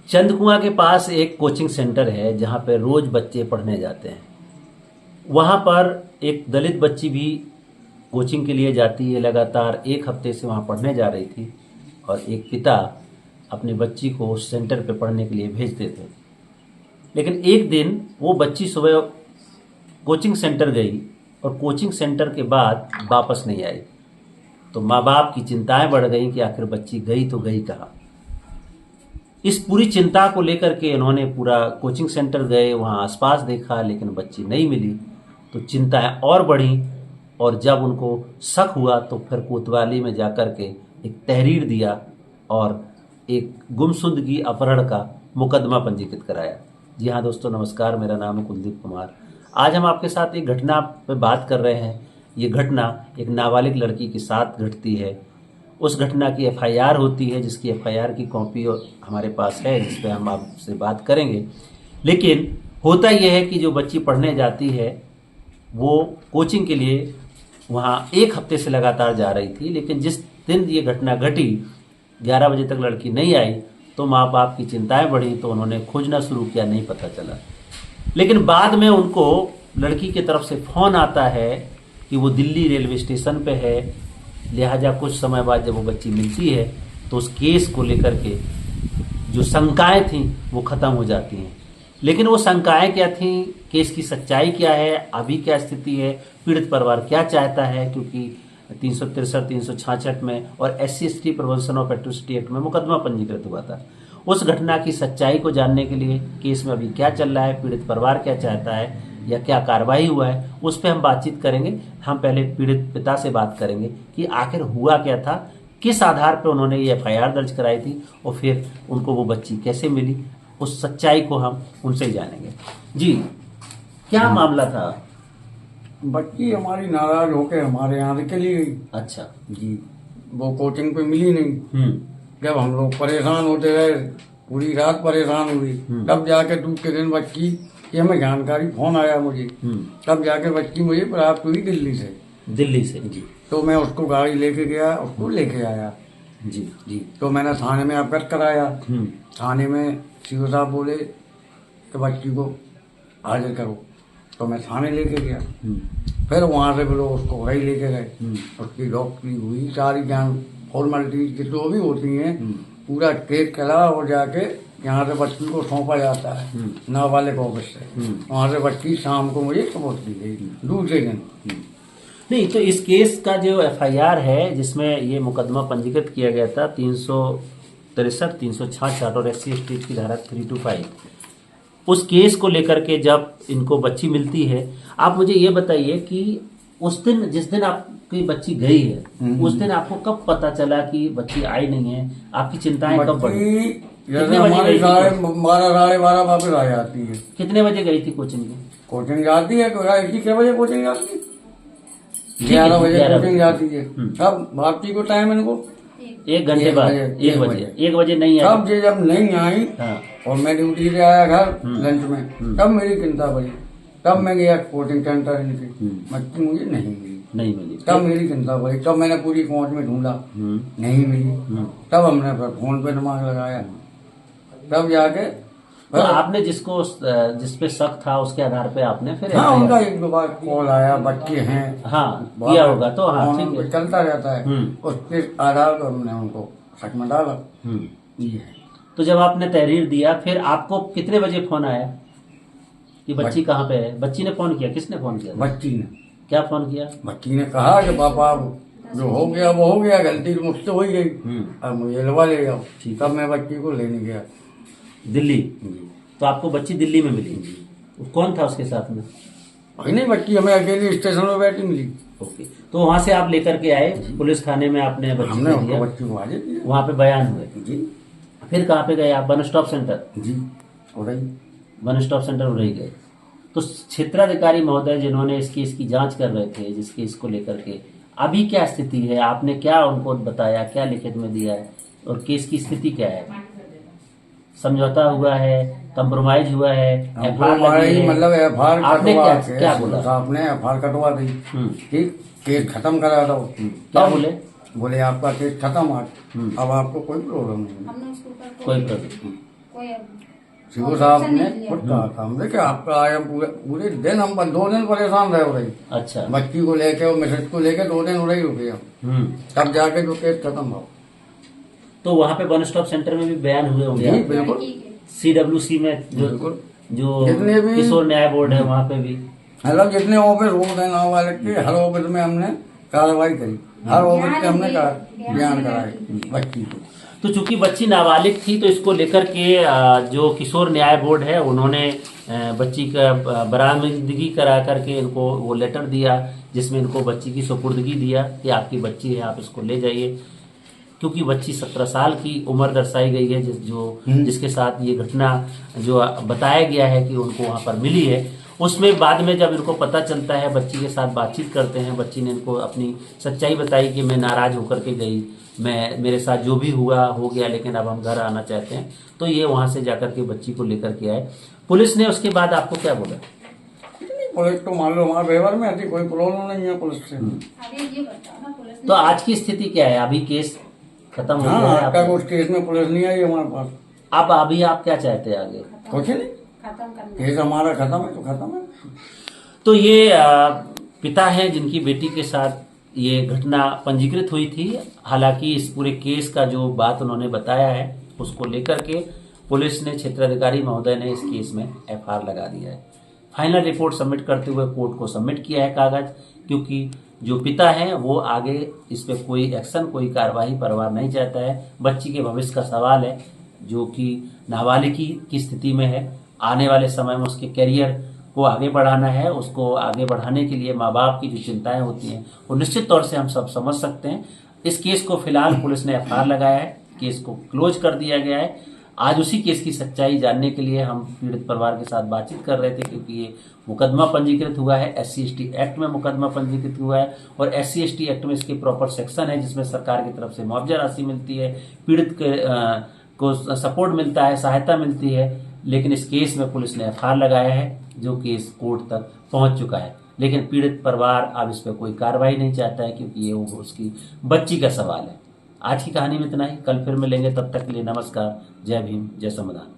चंदकुआं के पास एक coaching centre है जहाँ पे रोज बच्चे पढ़ने जाते हैं। वहाँ पर एक दलित बच्ची भी कोचिंग के लिए जाती है। लगातार एक हफ्ते से वहाँ पढ़ने जा रही थी और एक पिता अपनी बच्ची को उस सेंटर पे पढ़ने के लिए भेजते थे। लेकिन एक दिन वो बच्ची सुबह कोचिंग सेंटर गई और कोचिंग सेंटर के बाद वापस नहीं आई। तो माँ बाप की चिंताएं बढ़ गई कि आखिर बच्ची गई तो गई कहाँ। इस पूरी चिंता को लेकर के उन्होंने पूरा कोचिंग सेंटर गए, वहाँ आसपास देखा, लेकिन बच्ची नहीं मिली। तो चिंताएं और बढ़ी और जब उनको शक हुआ तो फिर कोतवाली में जाकर के एक तहरीर दिया और एक गुमशुदगी अपहरण का मुकदमा पंजीकृत कराया। जी हाँ दोस्तों, नमस्कार, मेरा नाम है कुलदीप कुमार। आज हम आपके साथ एक घटना पे बात कर रहे हैं। ये घटना एक नाबालिग लड़की के साथ घटती है। उस घटना की एफआईआर होती है, जिसकी एफआईआर की कॉपी हमारे पास है, जिस पे हम आपसे बात करेंगे। लेकिन होता यह है कि जो बच्ची पढ़ने जाती है वो कोचिंग के लिए वहाँ एक हफ्ते से लगातार जा रही थी। लेकिन जिस दिन ये घटना घटी 11 बजे तक लड़की नहीं आई तो माँ बाप की चिंताएं बढ़ी, तो उन्होंने खोजना शुरू किया, नहीं पता चला। लेकिन बाद में उनको लड़की की तरफ से फ़ोन आता है कि वो दिल्ली रेलवे स्टेशन पे है। लिहाजा कुछ समय बाद जब वो बच्ची मिलती है तो उस केस को लेकर के जो शंकाएं थीं वो ख़त्म हो जाती हैं। लेकिन वो शंकाएं क्या थीं, केस की सच्चाई क्या है, अभी क्या स्थिति है, पीड़ित परिवार क्या चाहता है, क्योंकि 363, 366 में और SC/ST prevention of atrocity act में मुकदमा पंजीकृत हुआ था। उस घटना की सच्चाई को जानने के लिए केस में अभी क्या चल रहा है, पीड़ित परिवार क्या चाहता है या क्या कार्रवाई हुआ है, उस पर हम बातचीत करेंगे। हम पहले पीड़ित पिता से बात करेंगे कि आखिर हुआ क्या था, किस आधार पर उन्होंने ये एफआईआर दर्ज कराई थी और फिर उनको वो बच्ची कैसे मिली, उस सच्चाई को हम उनसे ही जानेंगे। जी, क्या मामला था? बच्ची हमारी नाराज होकर हमारे यहाँ से चली गई। अच्छा जी, वो कोचिंग पे मिली नहीं। जब हम लोग परेशान होते रहे, पूरी रात परेशान हुई, तब जाके दूसरे दिन बच्ची की हमें जानकारी, फोन आया मुझे। तब जाके बच्ची मुझे प्राप्त हुई दिल्ली से। जी, तो मैं उसको गाड़ी लेके गया, उसको लेके आया। जी, तो मैंने थाने में अवगत कराया। थाने में सीओ साहब बोले कि बच्ची को हाजिर करो, तो मैं थाने लेके गया। फिर वहाँ से वो उसको वही लेके गए। उसकी डॉक्टरी हुई, सारी जान फॉर्मेलिटीज की जो भी होती हैं, पूरा केस चला और जाके यहाँ से बच्ची को सौंपा जाता है नाबालिग ऑफिस से। वहाँ से बच्ची शाम को मुझे सपोर्ट की गई दूसरे दिन। नहीं, तो इस केस का जो एफआईआर है जिसमें ये मुकदमा पंजीकृत किया गया था 363, 366 और SC/ST की धारा 325, उस केस को लेकर के जब इनको बच्ची मिलती है, आप मुझे ये बताइए कि उस दिन, जिस दिन आपकी बच्ची गई है, उस दिन आपको कब पता चला कि बच्ची आई नहीं है? आपकी चिंताएं कब बढ़ी? कितने बजे गई थी? 12, साढ़े 12 वापस आ जाती है। कितने बजे गई थी कोचिंग में? कोचिंग जाती है कितने बजे कोचिंग जाती है? 11 बजे कोचिंग जाती है। तब वापसी को टाइम इनको 1 घंटे बाद, 1 बजे नहीं आई। तब जब नहीं आई और मैं ड्यूटी से आया घर लंच में, तब मेरी चिंता बढ़ी। तब मैं गया कोचिंग सेंटर इनकी, बच्ची मुझे नहीं मिली। तब मेरी चिंता बढ़ी। तब मैंने पूरी पहुंच में ढूंढा, नहीं मिली। तब हमने फोन पे दिमाग लगाया, तब जाके तो आपने जिसपे शक था उसके आधार पे आपने फिर उनका 1-2 बार कॉल आया, बच्चे हैं किया होगा, तो ठीक है, चलता रहता है। उसके आधार पर हमने उनको शक में डाला। ये है। तो जब आपने तहरीर दिया, फिर आपको कितने बजे फोन आया कि बच्ची कहाँ पे है? बच्ची ने फोन किया? किसने फोन किया? बच्ची ने। क्या फोन किया? बच्ची ने कहा कि पापा जो हो गया वो हो गया, गलती मुझसे हो गई, अब मुझे लवा ले जाओ। तब मैं बच्ची को लेने गया दिल्ली। तो आपको बच्ची दिल्ली में मिली? कौन था उसके साथ में? नहीं, बच्ची हमें अकेली स्टेशन में बैठी मिली। ओके, तो वहाँ से आप लेकर के आए पुलिस थाने में, आपने बच्ची को दिया, बच्ची को हाजिर किया, वहाँ पे बयान हुए। जी। फिर कहाँ पे गए आप? One stop centre? जी, वन स्टॉप सेंटर उड़ई गए। तो क्षेत्राधिकारी महोदय जिन्होंने इस केस की जांच कर रहे थे, जिस केस को लेकर के, अभी क्या स्थिति है? आपने क्या उनको बताया, क्या लिखित में दिया है और केस की स्थिति क्या है? समझौता हुआ है, कंप्रोमाइज हुआ है, एफआईआर मतलब एफआईआर आपने क्या बोला? आपने एफआईआर कटवा दी, ठीक, केस खत्म करा दो। क्या बोले? आपका केस खत्म, अब आपको कोई प्रॉब्लम नहीं। कोई प्रॉब्लम? सीओ साहब ने खुद कहा था हमने कि आपका आया पूरे दिन हम 2 दिन परेशान रहे हो रही। अच्छा। बच्ची को लेके और मैसेज को लेके 2 दिन हो रही रुके हम। तब जाके जो केस खत्म हुआ। तो वहाँ पे वन स्टॉप सेंटर में भी बयान हुए होंगे? बिल्कुल। CWC में जो जितने भी किशोर न्याय बोर्ड है वहाँ पे भी, मतलब जितने ऑफिस रोड है नाबालिग के, हर ऑफिस में हमने कार्रवाई करी, हर ऑफिस के हमने बयान कराए बच्ची को। तो चूंकि बच्ची नाबालिग थी तो इसको लेकर के जो किशोर न्याय बोर्ड है उन्होंने बच्ची का बरामदगी करा करके इनको वो लेटर दिया जिसमें इनको बच्ची की सुपुर्दगी दिया कि आपकी बच्ची है, आप इसको ले जाइए। क्योंकि बच्ची 17 साल की उम्र दर्शाई गई है जिसके साथ ये घटना जो बताया गया है कि उनको वहाँ पर मिली है, उसमें बाद में जब इनको पता चलता है, बच्ची के साथ बातचीत करते हैं, बच्ची ने इनको अपनी सच्चाई बताई कि मैं नाराज होकर के गई, मेरे साथ जो भी हुआ हो गया, लेकिन अब हम घर आना चाहते हैं। तो ये वहाँ से जाकर के बच्ची को लेकर के आए। पुलिस ने उसके बाद आपको क्या बोला? पुलिस तो मान लो हमारे व्यवहार में ऐसी कोई प्रॉब्लम नहीं है पुलिस से। तो आज की स्थिति क्या है? अभी केस खत्म हो गया है आपका? कुछ केस में पुलिस नहीं आई हमारे पास। अब अभी आप क्या चाहते हैं आगे? कुछ नहीं, केस हमारा खत्म है तो खत्म है। तो ये पिता हैं जिनकी बेटी के साथ ये घटना पंजीकृत हुई थी। हालांकि इस पूरे केस का जो बात उन्होंने बताया है उसको लेकर के पुलिस ने, क्षेत्राधिकारी महोदय ने इस केस में FIR लगा दिया है। फाइनल रिपोर्ट सबमिट करते हुए कोर्ट को सबमिट किया है कागज, क्योंकि जो पिता हैं वो आगे इस पे कोई एक्शन, कोई कार्रवाई परिवार नहीं चाहता है। बच्ची के भविष्य का सवाल है जो कि नाबालिगी की स्थिति में है। आने वाले समय में उसके करियर को आगे बढ़ाना है। उसको आगे बढ़ाने के लिए माँ बाप की जो चिंताएं होती हैं वो निश्चित तौर से हम सब समझ सकते हैं। इस केस को फिलहाल पुलिस ने FIR लगाया है, केस को क्लोज कर दिया गया है। आज उसी केस की सच्चाई जानने के लिए हम पीड़ित परिवार के साथ बातचीत कर रहे थे, क्योंकि ये मुकदमा पंजीकृत हुआ है, SC/ST एक्ट में मुकदमा पंजीकृत हुआ है और SC/ST एक्ट में इसके प्रॉपर सेक्शन है जिसमें सरकार की तरफ से मुआवजा राशि मिलती है, पीड़ित को सपोर्ट मिलता है, सहायता मिलती है। लेकिन इस केस में पुलिस ने FIR लगाया है जो केस कोर्ट तक पहुंच चुका है, लेकिन पीड़ित परिवार अब इस पर कोई कार्रवाई नहीं चाहता है, क्योंकि ये वो उसकी बच्ची का सवाल है। आज की कहानी में इतना ही, कल फिर मिलेंगे, तब तक के लिए नमस्कार, जय भीम, जय संविधान।